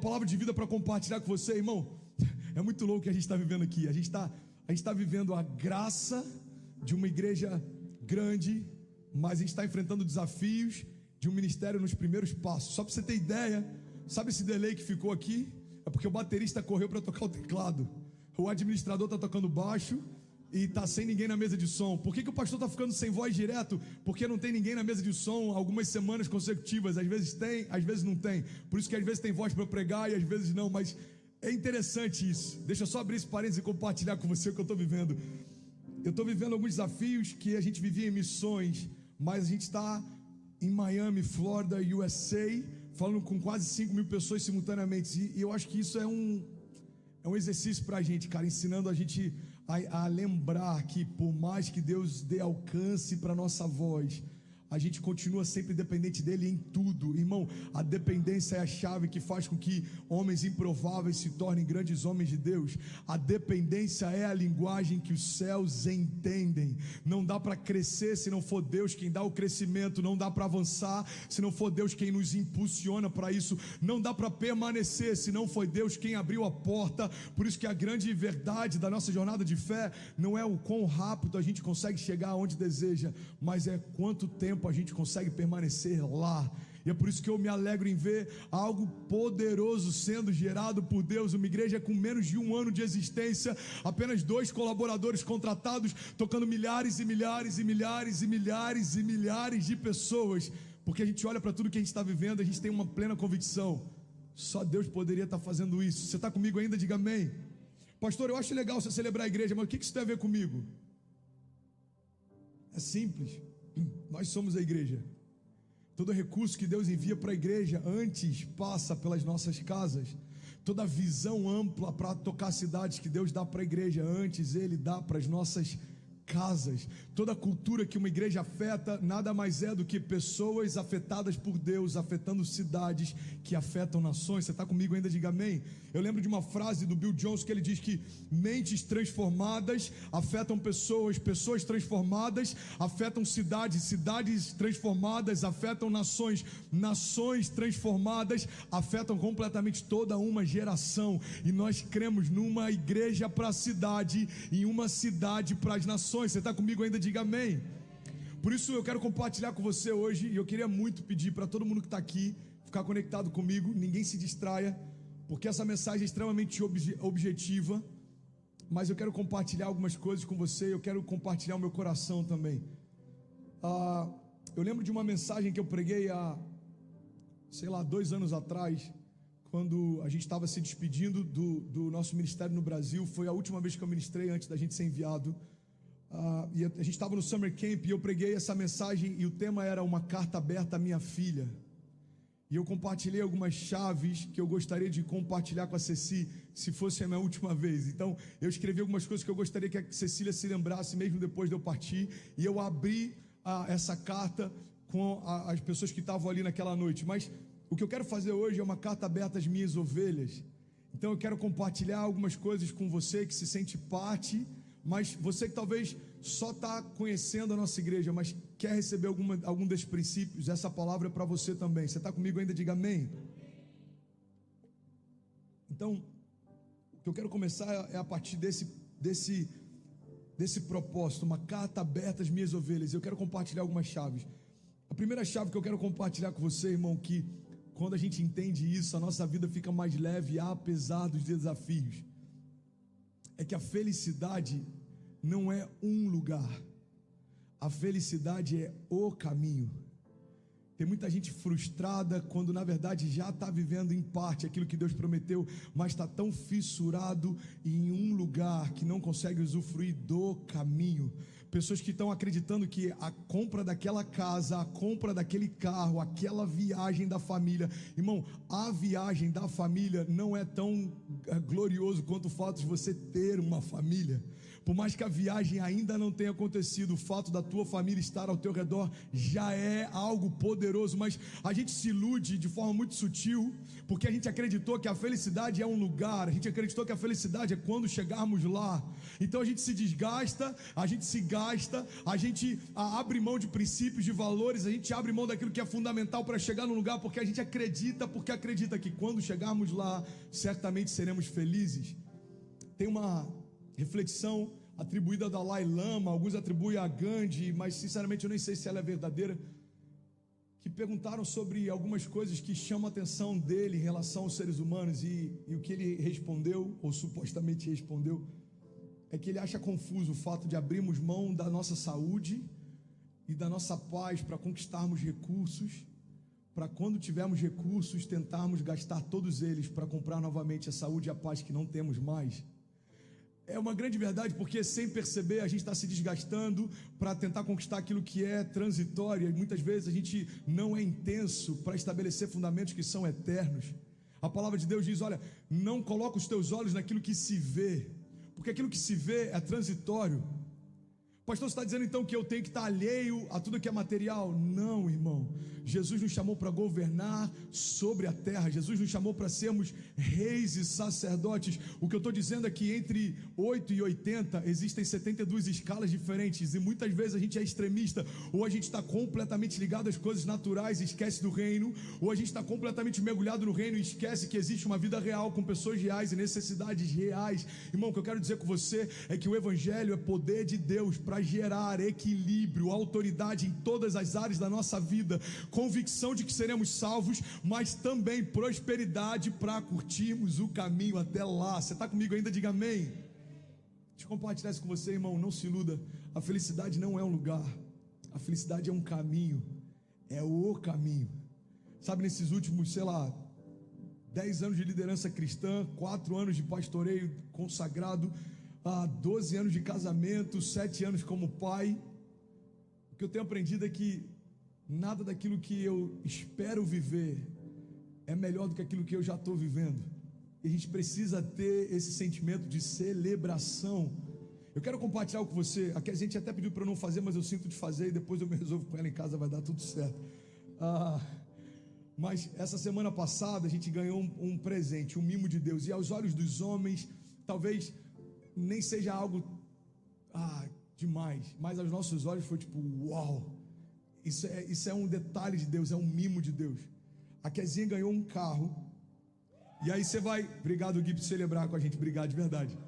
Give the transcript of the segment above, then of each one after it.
Palavra de vida para compartilhar com você, irmão. É muito louco o que a gente está vivendo aqui. A gente está vivendo a graça de uma igreja grande, mas a gente está enfrentando desafios de um ministério nos primeiros passos. Só para você ter ideia, sabe esse delay que ficou aqui? É porque o baterista correu para tocar o teclado, o administrador está tocando baixo e está sem ninguém na mesa de som. Por que o pastor está ficando sem voz direto? Porque não tem ninguém na mesa de som algumas semanas consecutivas. Às vezes tem, às vezes não tem. Por isso que às vezes tem voz para pregar e às vezes não. Mas é interessante isso. Deixa eu só abrir esse parênteses e compartilhar com você o que eu estou vivendo. Eu estou vivendo alguns desafios que a gente vivia em missões, mas a gente está em Miami, Flórida, USA, falando com quase 5 mil pessoas simultaneamente. E eu acho que isso é um exercício para a gente, cara, ensinando a gente a lembrar que por mais que Deus dê alcance para a nossa voz, a gente continua sempre dependente dele em tudo. Irmão, a dependência é a chave que faz com que homens improváveis se tornem grandes homens de Deus. A dependência é a linguagem que os céus entendem. Não dá para crescer se não for Deus quem dá o crescimento. Não dá para avançar se não for Deus quem nos impulsiona para isso. Não dá para permanecer se não foi Deus quem abriu a porta. Por isso que a grande verdade da nossa jornada de fé não é o quão rápido a gente consegue chegar aonde deseja, mas é quanto tempo a gente consegue permanecer lá. E é por isso que eu me alegro em ver algo poderoso sendo gerado por Deus. Uma igreja com menos de 1 ano de existência, apenas 2 colaboradores contratados, tocando milhares e milhares e milhares e milhares e milhares de pessoas. Porque a gente olha para tudo que a gente está vivendo, a gente tem uma plena convicção: só Deus poderia estar fazendo isso. Você está comigo ainda? Diga amém. Pastor, eu acho legal você celebrar a igreja, mas o que isso tem a ver comigo? É simples. Nós somos a igreja. Todo recurso que Deus envia para a igreja antes passa pelas nossas casas. Toda visão ampla para tocar cidades que Deus dá para a igreja antes Ele dá para as nossas casas. Toda cultura que uma igreja afeta nada mais é do que pessoas afetadas por Deus afetando cidades que afetam nações. Você está comigo ainda? Diga amém. Eu lembro de uma frase do Bill Johnson que ele diz que mentes transformadas afetam pessoas, pessoas transformadas afetam cidades, cidades transformadas afetam nações, nações transformadas afetam completamente toda uma geração. E nós cremos numa igreja para a cidade e uma cidade para as nações. Você está comigo ainda? Diga amém. Por isso eu quero compartilhar com você hoje, e eu queria muito pedir para todo mundo que está aqui ficar conectado comigo, ninguém se distraia, porque essa mensagem é extremamente objetiva, mas eu quero compartilhar algumas coisas com você. Eu quero compartilhar o meu coração também. Eu lembro de uma mensagem que eu preguei há 2 anos atrás, quando a gente estava se despedindo do nosso ministério no Brasil. Foi a última vez que eu ministrei antes da gente ser enviado. E a gente estava no Summer Camp e eu preguei essa mensagem e o tema era uma carta aberta à minha filha. E eu compartilhei algumas chaves que eu gostaria de compartilhar com a Ceci, se fosse a minha última vez. Então eu escrevi algumas coisas que eu gostaria que a Cecília se lembrasse mesmo depois de eu partir. E eu abri essa carta com as pessoas que estavam ali naquela noite. Mas o que eu quero fazer hoje é uma carta aberta às minhas ovelhas. Então eu quero compartilhar algumas coisas com você que se sente parte, mas você que talvez só está conhecendo a nossa igreja, mas quer receber algum desses princípios, essa palavra é para você também. Você está comigo ainda? Diga amém. Então, o que eu quero começar é a partir desse propósito, uma carta aberta às minhas ovelhas. Eu quero compartilhar algumas chaves. A primeira chave que eu quero compartilhar com você, irmão, que quando a gente entende isso, a nossa vida fica mais leve, apesar dos desafios, é que a felicidade não é um lugar, a felicidade é o caminho. Tem muita gente frustrada quando na verdade já está vivendo em parte aquilo que Deus prometeu, mas está tão fissurado em um lugar que não consegue usufruir do caminho. Pessoas que estão acreditando que a compra daquela casa, a compra daquele carro, aquela viagem da família, irmão, a viagem da família não é tão glorioso quanto o fato de você ter uma família. Por mais que a viagem ainda não tenha acontecido, o fato da tua família estar ao teu redor já é algo poderoso, mas a gente se ilude de forma muito sutil, porque a gente acreditou que a felicidade é um lugar, a gente acreditou que a felicidade é quando chegarmos lá. Então a gente se desgasta, a gente se gasta, a gente abre mão de princípios, de valores, a gente abre mão daquilo que é fundamental para chegar no lugar, porque a gente acredita, que quando chegarmos lá, certamente seremos felizes. Tem uma reflexão atribuída a Dalai Lama, alguns atribuem a Gandhi, mas sinceramente eu nem sei se ela é verdadeira, que perguntaram sobre algumas coisas que chamam a atenção dele em relação aos seres humanos, e o que ele respondeu, ou supostamente respondeu, é que ele acha confuso o fato de abrirmos mão da nossa saúde e da nossa paz para conquistarmos recursos, para quando tivermos recursos tentarmos gastar todos eles para comprar novamente a saúde e a paz que não temos mais. É uma grande verdade, porque sem perceber a gente está se desgastando para tentar conquistar aquilo que é transitório, e muitas vezes a gente não é intenso para estabelecer fundamentos que são eternos. A palavra de Deus diz: olha, não coloca os teus olhos naquilo que se vê, porque aquilo que se vê é transitório. Pastor, você está dizendo então que eu tenho que estar alheio a tudo que é material? Não, irmão. Jesus nos chamou para governar sobre a terra. Jesus nos chamou para sermos reis e sacerdotes. O que eu estou dizendo é que entre 8 e 80 existem 72 escalas diferentes, e muitas vezes a gente é extremista. Ou a gente está completamente ligado às coisas naturais e esquece do reino, ou a gente está completamente mergulhado no reino e esquece que existe uma vida real com pessoas reais e necessidades reais. Irmão, o que eu quero dizer com você é que o evangelho é poder de Deus para gerar equilíbrio, autoridade em todas as áreas da nossa vida, convicção de que seremos salvos, mas também prosperidade para curtirmos o caminho até lá. Você está comigo ainda? Diga amém. Deixa eu compartilhar isso com você, irmão. Não se iluda, a felicidade não é um lugar, a felicidade é um caminho, é o caminho. Sabe, nesses últimos, 10 anos de liderança cristã, 4 anos de pastoreio consagrado, 12 anos de casamento, 7 anos como pai, o que eu tenho aprendido é que nada daquilo que eu espero viver é melhor do que aquilo que eu já estou vivendo, e a gente precisa ter esse sentimento de celebração. Eu quero compartilhar com você, aqui a gente até pediu para eu não fazer, mas eu sinto de fazer, e depois eu me resolvo com ela em casa, vai dar tudo certo. Mas essa semana passada a gente ganhou um presente, um mimo de Deus, e aos olhos dos homens, talvez nem seja algo demais, mas aos nossos olhos foi tipo, uau, isso é um detalhe de Deus, é um mimo de Deus. A Kezinha ganhou um carro, e aí você vai, obrigado Gui por celebrar com a gente, obrigado de verdade.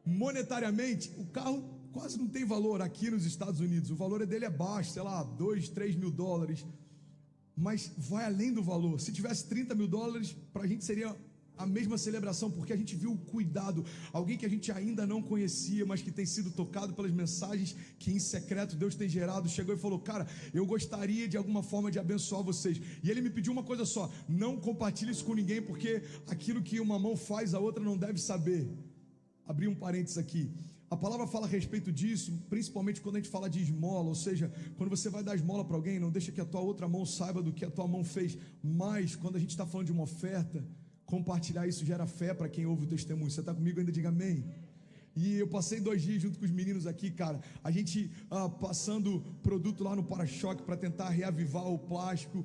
Monetariamente, o carro quase não tem valor aqui nos Estados Unidos, o valor dele é baixo, 2, 3 mil dólares, mas vai além do valor. Se tivesse 30 mil dólares, para a gente seria a mesma celebração, porque a gente viu o cuidado, alguém que a gente ainda não conhecia, mas que tem sido tocado pelas mensagens que em secreto Deus tem gerado, chegou e falou: cara, eu gostaria de alguma forma de abençoar vocês, e ele me pediu uma coisa só: não compartilhe isso com ninguém, porque aquilo que uma mão faz, a outra não deve saber. Abri um parênteses aqui, a palavra fala a respeito disso, principalmente quando a gente fala de esmola, ou seja, quando você vai dar esmola para alguém, não deixa que a tua outra mão saiba do que a tua mão fez, mas quando a gente está falando de uma oferta, compartilhar isso gera fé para quem ouve o testemunho. Você está comigo ainda? Diga amém. E eu passei 2 dias junto com os meninos aqui, cara, a gente passando produto lá no para-choque para tentar reavivar o plástico.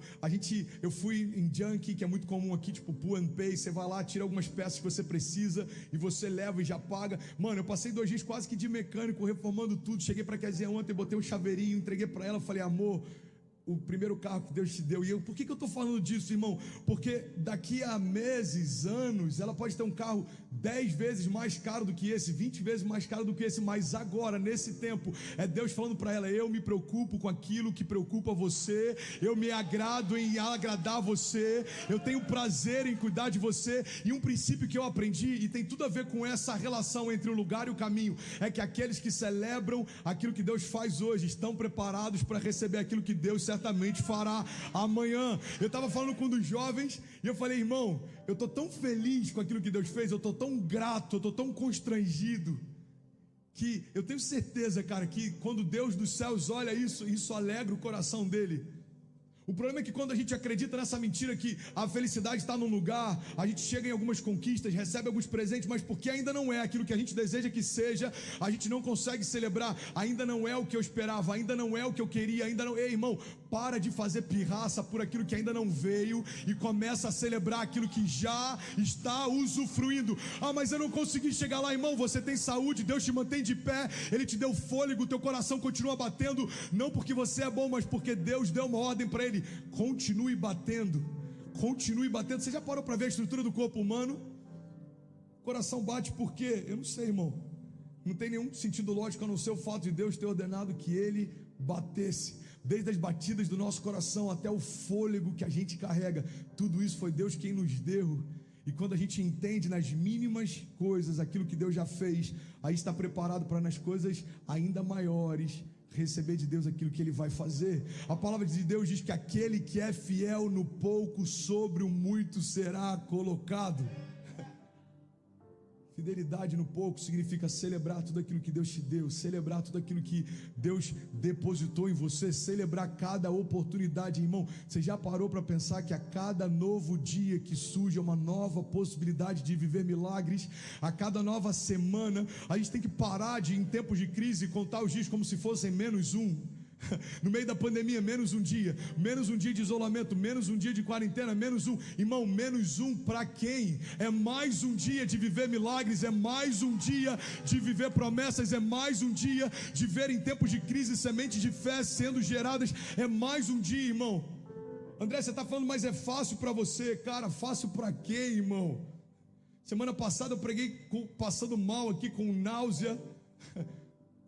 Eu fui em junkie, que é muito comum aqui, tipo pull and pay, você vai lá, tira algumas peças que você precisa e você leva e já paga. Mano, eu passei 2 dias quase que de mecânico, reformando tudo. Cheguei para a Kezinha ontem, botei um chaveirinho, entreguei para ela, falei: amor, o primeiro carro que Deus te deu. E por que eu estou falando disso, irmão? Porque daqui a meses, anos, ela pode ter um carro 10 vezes mais caro do que esse, 20 vezes mais caro do que esse, mas agora, nesse tempo, é Deus falando para ela: eu me preocupo com aquilo que preocupa você, eu me agrado em agradar você, eu tenho prazer em cuidar de você. E um princípio que eu aprendi, e tem tudo a ver com essa relação entre o lugar e o caminho, é que aqueles que celebram aquilo que Deus faz hoje, estão preparados para receber aquilo que Deus certamente fará amanhã. Eu estava falando com um dos jovens, e eu falei: irmão, eu estou tão feliz com aquilo que Deus fez, eu estou tão grato, eu estou tão constrangido, que eu tenho certeza, cara, que quando Deus dos céus olha isso alegra o coração dele. O problema é que quando a gente acredita nessa mentira que a felicidade está num lugar, a gente chega em algumas conquistas, recebe alguns presentes, mas porque ainda não é aquilo que a gente deseja que seja, a gente não consegue celebrar. Ainda não é o que eu esperava, ainda não é o que eu queria, ainda não. Ei, irmão, para de fazer pirraça por aquilo que ainda não veio e começa a celebrar aquilo que já está usufruindo. Ah, mas eu não consegui chegar lá, irmão. Você tem saúde, Deus te mantém de pé, Ele te deu fôlego, teu coração continua batendo, não porque você é bom, mas porque Deus deu uma ordem para ele. Continue batendo, continue batendo. Você já parou para ver a estrutura do corpo humano? O coração bate por quê? Eu não sei, irmão. Não tem nenhum sentido lógico a não ser o fato de Deus ter ordenado que ele batesse. Desde as batidas do nosso coração até o fôlego que a gente carrega, tudo isso foi Deus quem nos deu. E quando a gente entende nas mínimas coisas aquilo que Deus já fez, aí está preparado para nas coisas ainda maiores receber de Deus aquilo que Ele vai fazer. A palavra de Deus diz que aquele que é fiel no pouco, sobre o muito será colocado. Fidelidade no pouco significa celebrar tudo aquilo que Deus te deu, celebrar tudo aquilo que Deus depositou em você, celebrar cada oportunidade, irmão. Você já parou para pensar que a cada novo dia que surge uma nova possibilidade de viver milagres? A cada nova semana, a gente tem que parar de, em tempos de crise, contar os dias como se fossem menos um. No meio da pandemia, menos um dia de isolamento, menos um dia de quarentena, menos um, irmão, menos um para quem? É mais um dia de viver milagres, é mais um dia de viver promessas, é mais um dia de ver em tempos de crise sementes de fé sendo geradas, é mais um dia, irmão. André, você está falando, mas é fácil para você, cara, fácil para quem, irmão? Semana passada eu preguei passando mal aqui com náusea,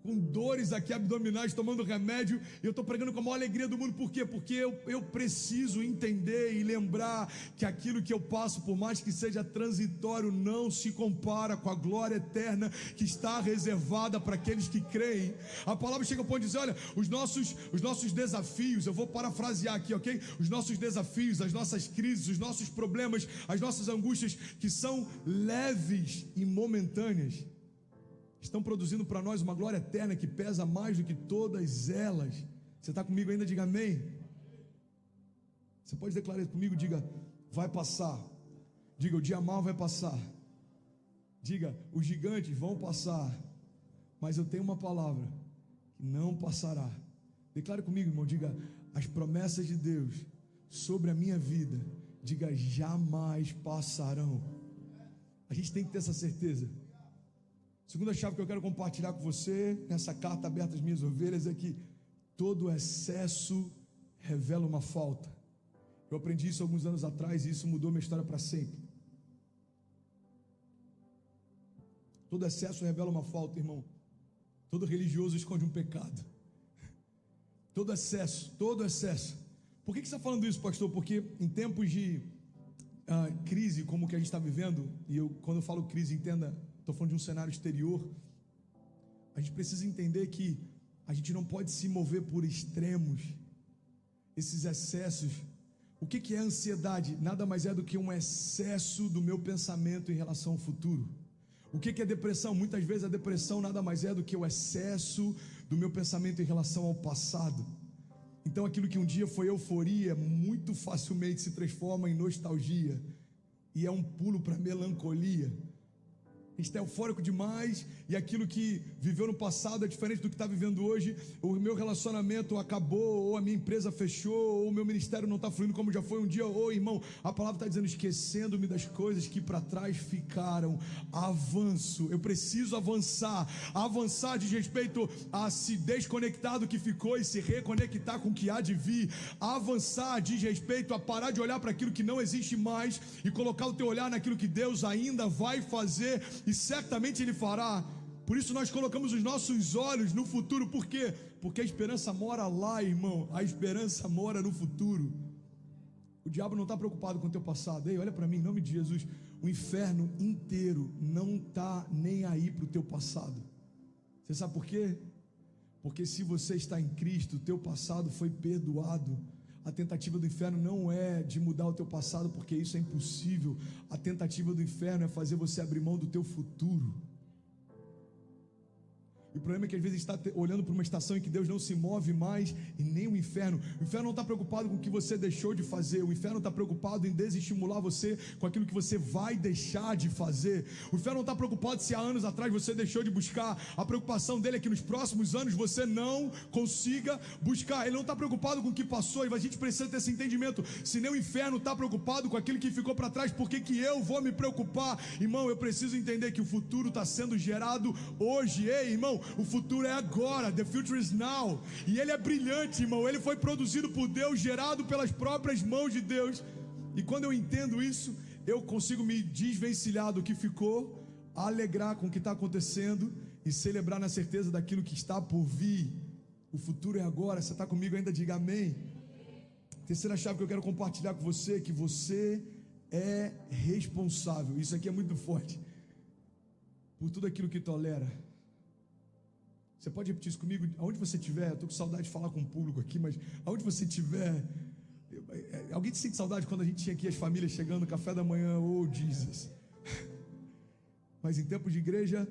com dores aqui abdominais, tomando remédio, e eu estou pregando com a maior alegria do mundo. Por quê? Porque eu preciso entender e lembrar que aquilo que eu passo, por mais que seja transitório, não se compara com a glória eterna que está reservada para aqueles que creem. A palavra chega ao ponto de dizer, olha, os nossos desafios, eu vou parafrasear aqui, ok? Os nossos desafios, as nossas crises, os nossos problemas, as nossas angústias, que são leves e momentâneas, estão produzindo para nós uma glória eterna que pesa mais do que todas elas. Você está comigo ainda? Diga amém. Você pode declarar isso comigo? Diga, vai passar. Diga, o dia mau vai passar. Diga, os gigantes vão passar, mas eu tenho uma palavra que não passará. Declare comigo, irmão. Diga, as promessas de Deus sobre a minha vida, diga, jamais passarão. A gente tem que ter essa certeza. Segunda chave que eu quero compartilhar com você, nessa carta aberta às minhas ovelhas, é que todo excesso revela uma falta. Eu aprendi isso alguns anos atrás e isso mudou minha história para sempre. Todo excesso revela uma falta, irmão. Todo religioso esconde um pecado. Todo excesso. Por que você está falando isso, pastor? Porque em tempos de crise como o que a gente está vivendo, e quando eu falo crise, entenda, estou falando de um cenário exterior, a gente precisa entender que a gente não pode se mover por extremos, esses excessos. O que é ansiedade? Nada mais é do que um excesso do meu pensamento em relação ao futuro. O que é depressão? Muitas vezes a depressão nada mais é do que o excesso do meu pensamento em relação ao passado. Então aquilo que um dia foi euforia, muito facilmente se transforma em nostalgia, e é um pulo para melancolia. A gente está eufórico demais, e aquilo que viveu no passado é diferente do que está vivendo hoje. O meu relacionamento acabou, ou a minha empresa fechou, ou o meu ministério não está fluindo como já foi um dia. Ô irmão, a palavra está dizendo, esquecendo-me das coisas que para trás ficaram. Avanço, eu preciso avançar diz respeito a se desconectar do que ficou e se reconectar com o que há de vir. Avançar diz respeito a parar de olhar para aquilo que não existe mais e colocar o teu olhar naquilo que Deus ainda vai fazer, e certamente Ele fará. Por isso nós colocamos os nossos olhos no futuro. Por quê? Porque a esperança mora lá, irmão. A esperança mora no futuro. O diabo não está preocupado com o teu passado. Ei, olha para mim, em nome de Jesus. O inferno inteiro não está nem aí para o teu passado. Você sabe por quê? Porque se você está em Cristo, o teu passado foi perdoado. A tentativa do inferno não é de mudar o teu passado, porque isso é impossível. A tentativa do inferno é fazer você abrir mão do teu futuro. E o problema é que às vezes a gente está olhando para uma estação em que Deus não se move mais, e nem o inferno. O inferno não está preocupado com o que você deixou de fazer. O inferno está preocupado em desestimular você com aquilo que você vai deixar de fazer. O inferno não está preocupado se há anos atrás você deixou de buscar. A preocupação dele é que nos próximos anos você não consiga buscar. Ele não está preocupado com o que passou. E a gente precisa ter esse entendimento. Se nem o inferno está preocupado com aquilo que ficou para trás, por que eu vou me preocupar? Irmão, eu preciso entender que o futuro está sendo gerado hoje. Ei, irmão, o futuro é agora. The future is now. E ele é brilhante, irmão. Ele foi produzido por Deus, gerado pelas próprias mãos de Deus. E quando eu entendo isso, eu consigo me desvencilhar do que ficou, alegrar com o que está acontecendo e celebrar na certeza daquilo que está por vir. O futuro é agora. Você está comigo ainda? Diga amém. Terceira chave que eu quero compartilhar com você é que você é responsável. Isso aqui é muito forte. Por tudo aquilo que tolera. Você pode repetir isso comigo? Aonde você estiver, eu estou com saudade de falar com o público aqui, mas aonde você estiver, alguém sente saudade quando a gente tinha aqui as famílias chegando, café da manhã, oh Jesus. Mas em tempos de igreja,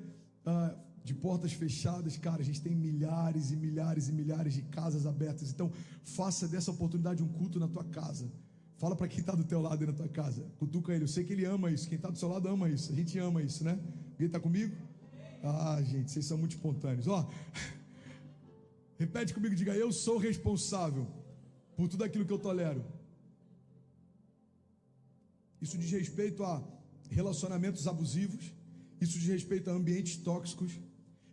de portas fechadas, cara, a gente tem milhares e milhares e milhares de casas abertas. Então faça dessa oportunidade um culto na tua casa. Fala para quem está do teu lado aí na tua casa, cutuca ele, eu sei que ele ama isso, quem está do seu lado ama isso, a gente ama isso, né? Alguém está comigo? Gente, vocês são muito espontâneos. Repete comigo, diga: eu sou responsável por tudo aquilo que eu tolero. Isso diz respeito a relacionamentos abusivos, isso diz respeito a ambientes tóxicos,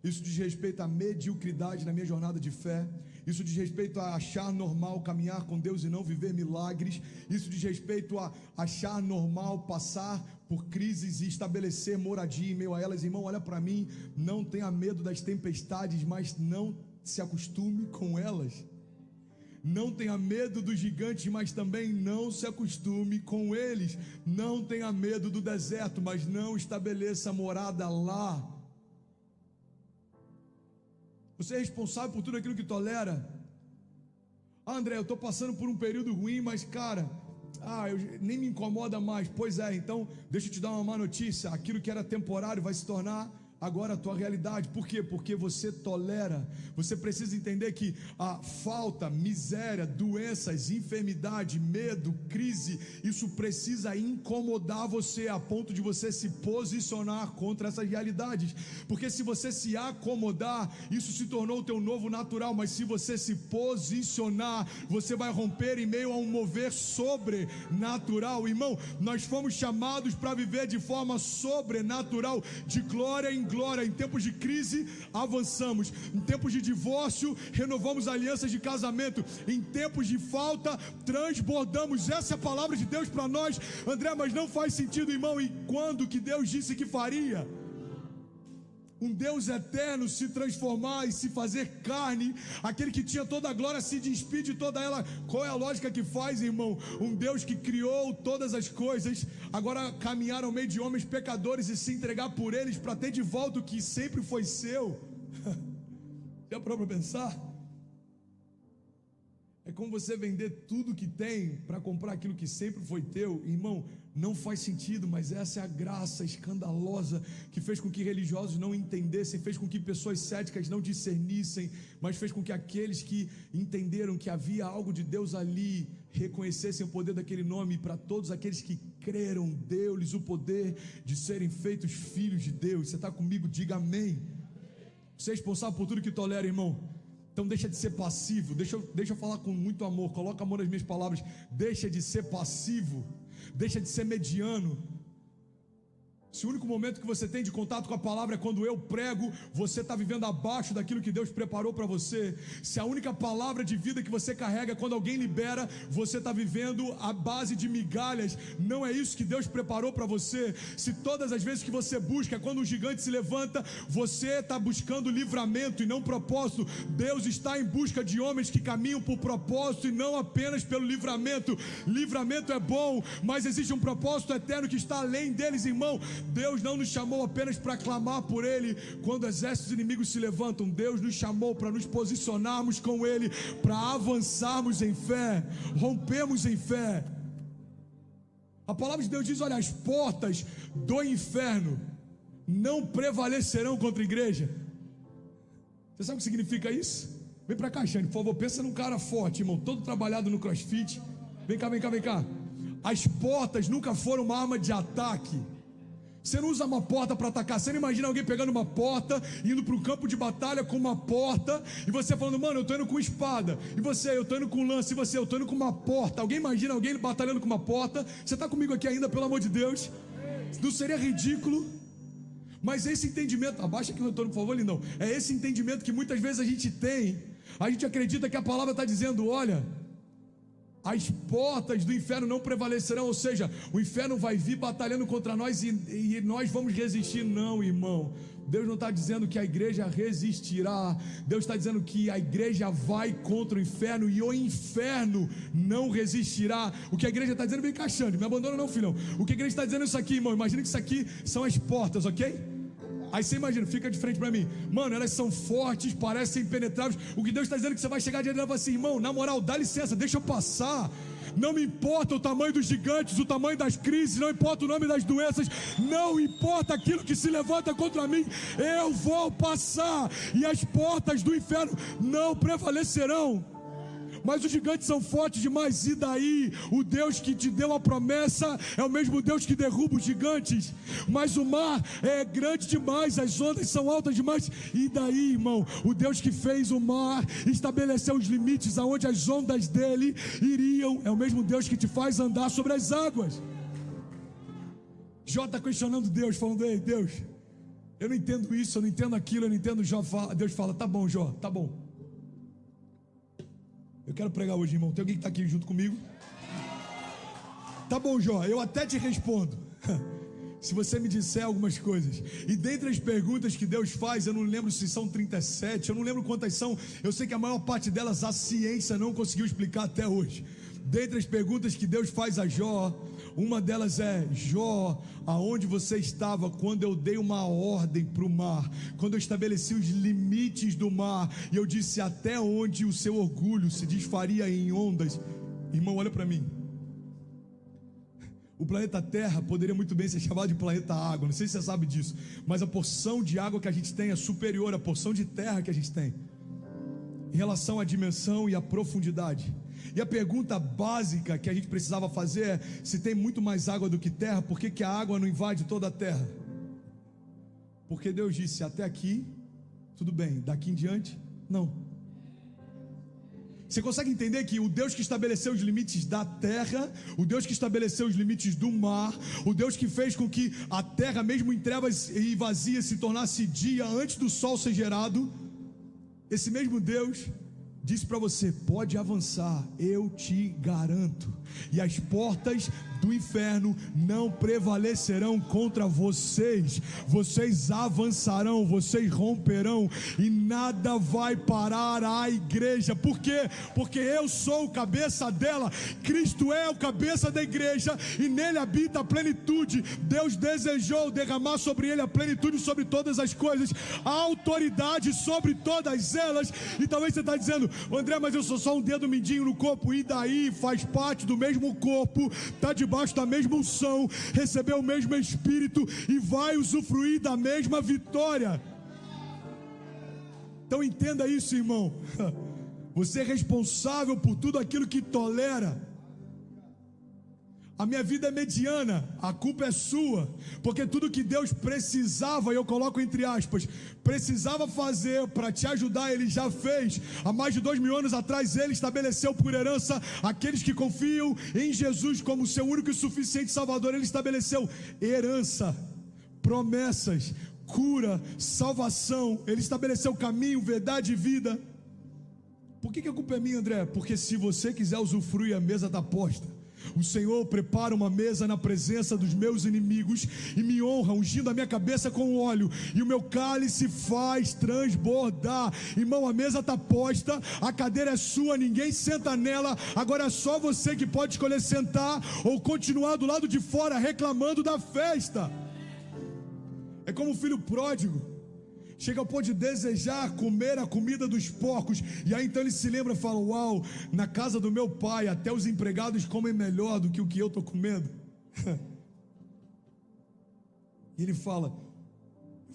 isso diz respeito à mediocridade na minha jornada de fé, isso diz respeito a achar normal caminhar com Deus e não viver milagres, isso diz respeito a achar normal passar por crises e estabelecer moradia em meio a elas. Irmão, olha para mim, não tenha medo das tempestades, mas não se acostume com elas. Não tenha medo dos gigantes, mas também não se acostume com eles. Não tenha medo do deserto, mas não estabeleça morada lá. Você é responsável por tudo aquilo que tolera. André, eu estou passando por um período ruim, mas cara, nem me incomoda mais. Pois é, então deixa eu te dar uma má notícia. Aquilo que era temporário vai se tornar agora a tua realidade. Por quê? Porque você tolera. Você precisa entender que a falta, miséria, doenças, enfermidade, medo, crise, isso precisa incomodar você a ponto de você se posicionar contra essas realidades. Porque se você se acomodar, isso se tornou o teu novo natural. Mas se você se posicionar, você vai romper em meio a um mover sobrenatural. Irmão, nós fomos chamados para viver de forma sobrenatural, de glória em glória. Em tempos de crise, avançamos. Em tempos de divórcio, renovamos alianças de casamento. Em tempos de falta, transbordamos. Essa é a palavra de Deus para nós. André, mas não faz sentido, irmão. E quando que Deus disse que faria? Um Deus eterno se transformar e se fazer carne, aquele que tinha toda a glória se despide de toda ela. Qual é a lógica que faz, irmão? Um Deus que criou todas as coisas, agora caminhar ao meio de homens pecadores e se entregar por eles para ter de volta o que sempre foi seu. Já parou para pensar? É como você vender tudo que tem para comprar aquilo que sempre foi teu. Irmão, não faz sentido, mas essa é a graça escandalosa que fez com que religiosos não entendessem, fez com que pessoas céticas não discernissem, mas fez com que aqueles que entenderam que havia algo de Deus ali, reconhecessem o poder daquele nome. E para todos aqueles que creram, deu-lhes o poder de serem feitos filhos de Deus. Você está comigo? Diga amém. Você é responsável por tudo que tolera, irmão. Então deixa de ser passivo. Deixa eu falar com muito amor. Coloca amor nas minhas palavras. Deixa de ser passivo. Deixa de ser mediano. Se o único momento que você tem de contato com a palavra é quando eu prego, você está vivendo abaixo daquilo que Deus preparou para você. Se a única palavra de vida que você carrega é quando alguém libera, você está vivendo à base de migalhas. Não é isso que Deus preparou para você. Se todas as vezes que você busca, quando um gigante se levanta, você está buscando livramento e não propósito. Deus está em busca de homens que caminham por propósito e não apenas pelo livramento. Livramento é bom, mas existe um propósito eterno que está além deles, irmão. Deus não nos chamou apenas para clamar por Ele quando exércitos inimigos se levantam. Deus nos chamou para nos posicionarmos com Ele, para avançarmos em fé, rompermos em fé. A palavra de Deus diz: olha, as portas do inferno não prevalecerão contra a igreja. Você sabe o que significa isso? Vem pra cá, Xande, por favor, pensa num cara forte, irmão, todo trabalhado no CrossFit. Vem cá, vem cá, vem cá. As portas nunca foram uma arma de ataque. Você não usa uma porta para atacar. Você não imagina alguém pegando uma porta, indo para o campo de batalha com uma porta, e você falando, mano, eu estou indo com espada, e você, eu estou indo com lança, e você, eu estou indo com uma porta. Alguém imagina alguém batalhando com uma porta? Você está comigo aqui ainda, pelo amor de Deus? Não seria ridículo? Mas esse entendimento, abaixa aqui o retorno, por favor, lindão. É esse entendimento que muitas vezes a gente tem. A gente acredita que a palavra está dizendo, olha, as portas do inferno não prevalecerão, ou seja, o inferno vai vir batalhando contra nós e nós vamos resistir. Não, irmão, Deus não está dizendo que a igreja resistirá, Deus está dizendo que a igreja vai contra o inferno e o inferno não resistirá. O que a igreja está dizendo, vem encaixando, me abandona não, filhão. O que a igreja está dizendo é isso aqui, irmão, imagina que isso aqui são as portas, ok? Aí você imagina, fica de frente para mim, mano, elas são fortes, parecem impenetráveis. O que Deus está dizendo é que você vai chegar diante dela e falar assim, irmão, na moral, dá licença, deixa eu passar. Não me importa o tamanho dos gigantes, o tamanho das crises, não importa o nome das doenças, não importa aquilo que se levanta contra mim, eu vou passar, e as portas do inferno não prevalecerão. Mas os gigantes são fortes demais, e daí? O Deus que te deu a promessa é o mesmo Deus que derruba os gigantes. Mas o mar é grande demais, as ondas são altas demais, e daí, irmão? O Deus que fez o mar, estabeleceu os limites aonde as ondas dele iriam, é o mesmo Deus que te faz andar sobre as águas. Jó está questionando Deus, falando, ei Deus, eu não entendo isso, eu não entendo aquilo, eu não entendo. Deus fala, tá bom Jó, tá bom. Eu quero pregar hoje, irmão. Tem alguém que está aqui junto comigo? Tá bom, Jó, eu até te respondo se você me disser algumas coisas. E dentre as perguntas que Deus faz, eu não lembro se são 37, eu não lembro quantas são. Eu sei que a maior parte delas a ciência não conseguiu explicar até hoje. Dentre as perguntas que Deus faz a Jó, uma delas é: Jó, aonde você estava quando eu dei uma ordem para o mar, quando eu estabeleci os limites do mar, e eu disse até onde o seu orgulho se desfaria em ondas? Irmão, olha para mim. O planeta Terra poderia muito bem ser chamado de planeta água, não sei se você sabe disso, mas a porção de água que a gente tem é superior à porção de terra que a gente tem, em relação à dimensão e à profundidade. E a pergunta básica que a gente precisava fazer é: se tem muito mais água do que terra, por que a água não invade toda a terra? Porque Deus disse, até aqui, tudo bem, daqui em diante, não. Você consegue entender que o Deus que estabeleceu os limites da terra, o Deus que estabeleceu os limites do mar, o Deus que fez com que a terra, mesmo em trevas e vazia, se tornasse dia antes do sol ser gerado, esse mesmo Deus disse para você: pode avançar, eu te garanto, e as portas do inferno não prevalecerão contra vocês. Vocês avançarão, vocês romperão, e nada vai parar a igreja. Por quê? Porque eu sou o cabeça dela, Cristo é o cabeça da igreja, e nele habita a plenitude. Deus desejou derramar sobre ele a plenitude sobre todas as coisas, a autoridade sobre todas elas. E talvez você está dizendo: André, mas eu sou só um dedo mindinho no corpo. E daí? Faz parte do mesmo corpo, está debaixo da mesma unção, recebeu o mesmo Espírito e vai usufruir da mesma vitória. Então entenda isso, irmão. Você é responsável por tudo aquilo que tolera. A minha vida é mediana, a culpa é sua, porque tudo que Deus precisava, e eu coloco entre aspas, precisava fazer para te ajudar, Ele já fez. Há mais de 2000 anos atrás, Ele estabeleceu por herança aqueles que confiam em Jesus como seu único e suficiente Salvador. Ele estabeleceu herança, promessas, cura, salvação. Ele estabeleceu caminho, verdade e vida. Por que a culpa é minha, André? Porque se você quiser usufruir, a mesa está posta. O Senhor prepara uma mesa na presença dos meus inimigos e me honra, ungindo a minha cabeça com óleo, e o meu cálice faz transbordar. Irmão, a mesa está posta, a cadeira é sua, ninguém senta nela. Agora é só você que pode escolher sentar ou continuar do lado de fora reclamando da festa. É como o filho pródigo, chega ao ponto de desejar comer a comida dos porcos, e aí então ele se lembra e fala: uau, na casa do meu pai até os empregados comem melhor do que o que eu estou comendo. E ele fala: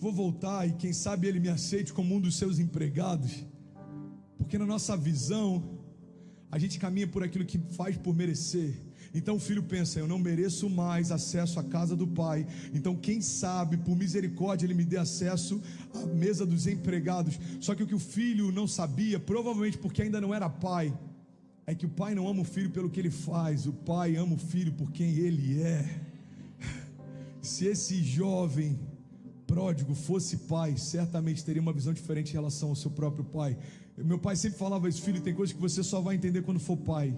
vou voltar e quem sabe ele me aceite como um dos seus empregados, porque na nossa visão, a gente caminha por aquilo que faz por merecer. Então o filho pensa, eu não mereço mais acesso à casa do pai, então quem sabe por misericórdia ele me dê acesso à mesa dos empregados. Só que o que o filho não sabia, provavelmente porque ainda não era pai, é que o pai não ama o filho pelo que ele faz, o pai ama o filho por quem ele é. Se esse jovem pródigo fosse pai, certamente teria uma visão diferente em relação ao seu próprio pai. Meu pai sempre falava isso, filho, tem coisas que você só vai entender quando for pai.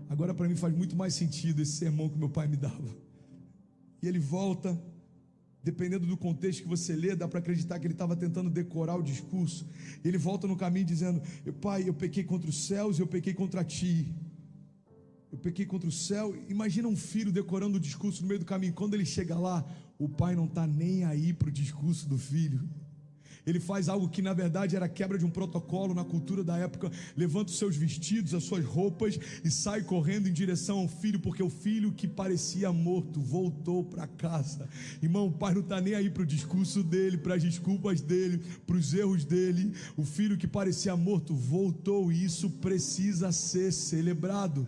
Agora para mim faz muito mais sentido esse sermão que meu pai me dava. E ele volta, dependendo do contexto que você lê, dá para acreditar que ele estava tentando decorar o discurso. Ele volta no caminho dizendo, pai, eu pequei contra os céus e eu pequei contra ti. Eu pequei contra o céu. Imagina um filho decorando o discurso no meio do caminho. Quando ele chega lá, o pai não está nem aí para o discurso do filho. Ele faz algo que na verdade era quebra de um protocolo na cultura da época. Levanta os seus vestidos, as suas roupas e sai correndo em direção ao filho, porque o filho que parecia morto voltou para casa. Irmão, o pai não está nem aí para o discurso dele, para as desculpas dele, para os erros dele. O filho que parecia morto voltou, e isso precisa ser celebrado.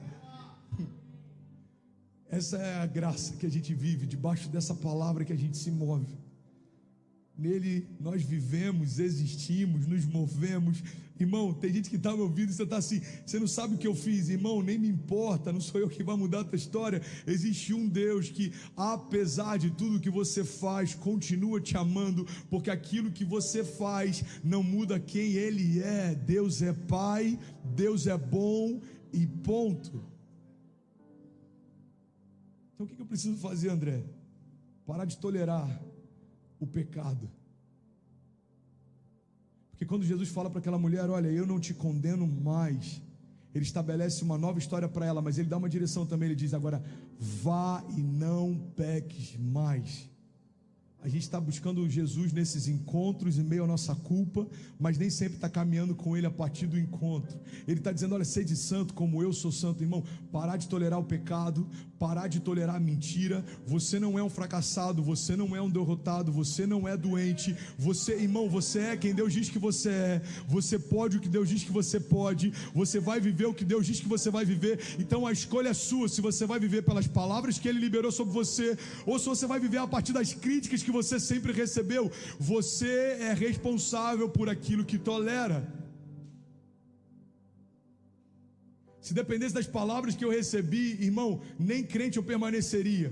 Essa é a graça que a gente vive, debaixo dessa palavra que a gente se move. Nele nós vivemos, existimos, nos movemos. Irmão, tem gente que está me ouvindo e você está assim, você não sabe o que eu fiz. Irmão, nem me importa, não sou eu que vai mudar a tua história. Existe um Deus que, apesar de tudo que você faz, continua te amando, porque aquilo que você faz não muda quem Ele é. Deus é Pai, Deus é bom e ponto. Então o que eu preciso fazer, André? Parar de tolerar o pecado. Porque quando Jesus fala para aquela mulher, olha, eu não te condeno mais, ele estabelece uma nova história para ela, mas ele dá uma direção também. Ele diz agora, vá e não peques mais. A gente está buscando Jesus nesses encontros em meio à nossa culpa, mas nem sempre está caminhando com Ele a partir do encontro. Ele está dizendo, olha, sede santo como eu sou santo. Irmão, parar de tolerar o pecado, parar de tolerar a mentira. Você não é um fracassado, você não é um derrotado, você não é doente. Você, irmão, você é quem Deus diz que você é. Você pode o que Deus diz que você pode. Você vai viver o que Deus diz que você vai viver. Então a escolha é sua, se você vai viver pelas palavras que Ele liberou sobre você, ou se você vai viver a partir das críticas que você sempre recebeu. Você é responsável por aquilo que tolera. Se dependesse das palavras que eu recebi, irmão, nem crente eu permaneceria.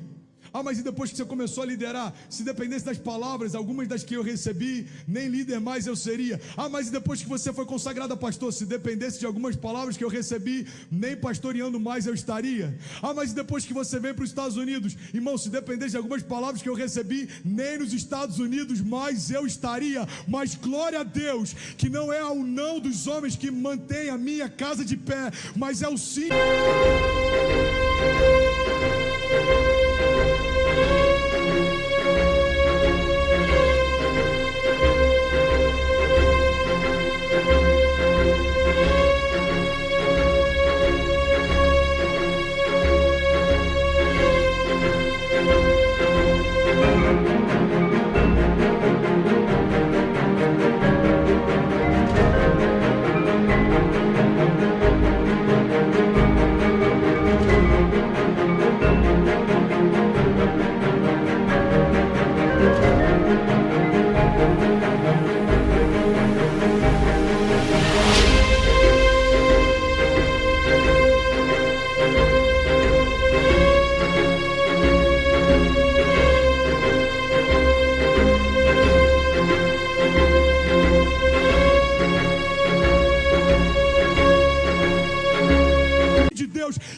Ah, mas e depois que você começou a liderar? Se dependesse das palavras, algumas das que eu recebi, nem líder mais eu seria. Ah, mas e depois que você foi consagrado a pastor? Se dependesse de algumas palavras que eu recebi, nem pastoreando mais eu estaria. Ah, mas e depois que você veio para os Estados Unidos? Irmão, se dependesse de algumas palavras que eu recebi, nem nos Estados Unidos mais eu estaria. Mas glória a Deus, que não é o não dos homens que mantém a minha casa de pé, mas é o sim.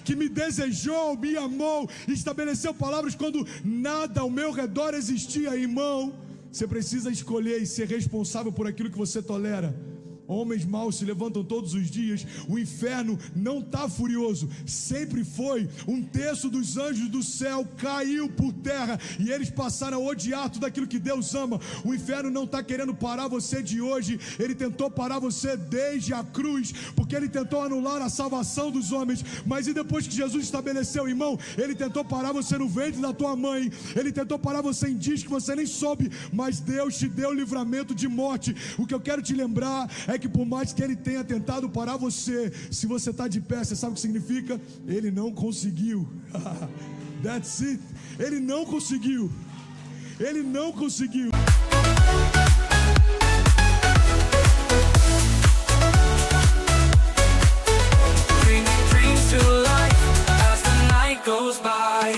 Que me desejou, me amou, estabeleceu palavras quando nada ao meu redor existia. Irmão, você precisa escolher e ser responsável por aquilo que você tolera. Homens maus se levantam todos os dias. O inferno não está furioso, sempre foi. 1/3 dos anjos do céu caiu por terra e eles passaram a odiar tudo aquilo que Deus ama. O inferno não está querendo parar você de hoje. Ele tentou parar você desde a cruz, porque ele tentou anular a salvação dos homens. Mas e depois que Jesus estabeleceu, irmão, ele tentou parar você no ventre da tua mãe. Ele tentou parar você em dias que você nem soube, mas Deus te deu livramento de morte. O que eu quero te lembrar é que por mais que ele tenha tentado parar você, se você está de pé, você sabe o que significa? Ele não conseguiu. That's it. Ele não conseguiu. Ele não conseguiu. Goes by.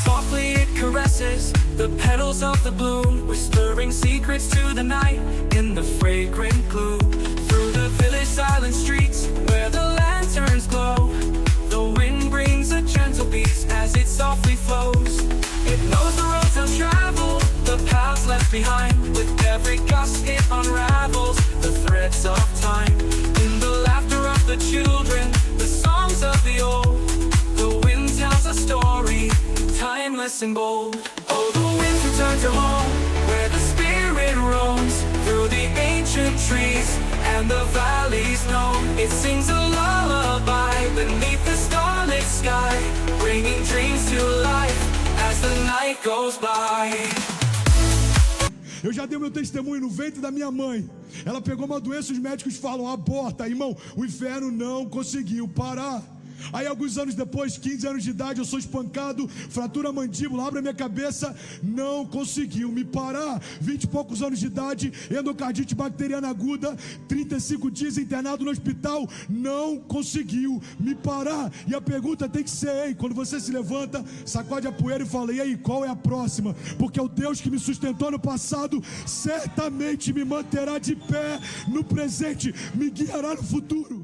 Softly it caresses the petals of the bloom, whispering secrets to the night in the fragrant gloom. Through the village silent streets where the lanterns glow, the wind brings a gentle breeze as it softly flows. It knows the roads he'll travel, the paths left behind. With every gust it unravels the threads of time. In the laughter of the children, the songs of the old, tells a story, timeless and bold. Oh, the winds return to home, where the spirit roams. Through the ancient trees and the valleys known, it sings a lullaby beneath the starlit sky, bringing dreams to life as the night goes by. Eu já dei meu testemunho no ventre da minha mãe. Ela pegou uma doença, os médicos falam, aborta. Irmão, o inferno não conseguiu parar. Aí alguns anos depois, 15 anos de idade, eu sou espancado, fratura a mandíbula, abre a minha cabeça, não conseguiu me parar. 20 e poucos anos de idade, endocardite bacteriana aguda, 35 dias internado no hospital, não conseguiu me parar. E a pergunta tem que ser, ei, quando você se levanta, sacode a poeira e fala, e aí, qual é a próxima? Porque o Deus que me sustentou no passado, certamente me manterá de pé no presente, me guiará no futuro.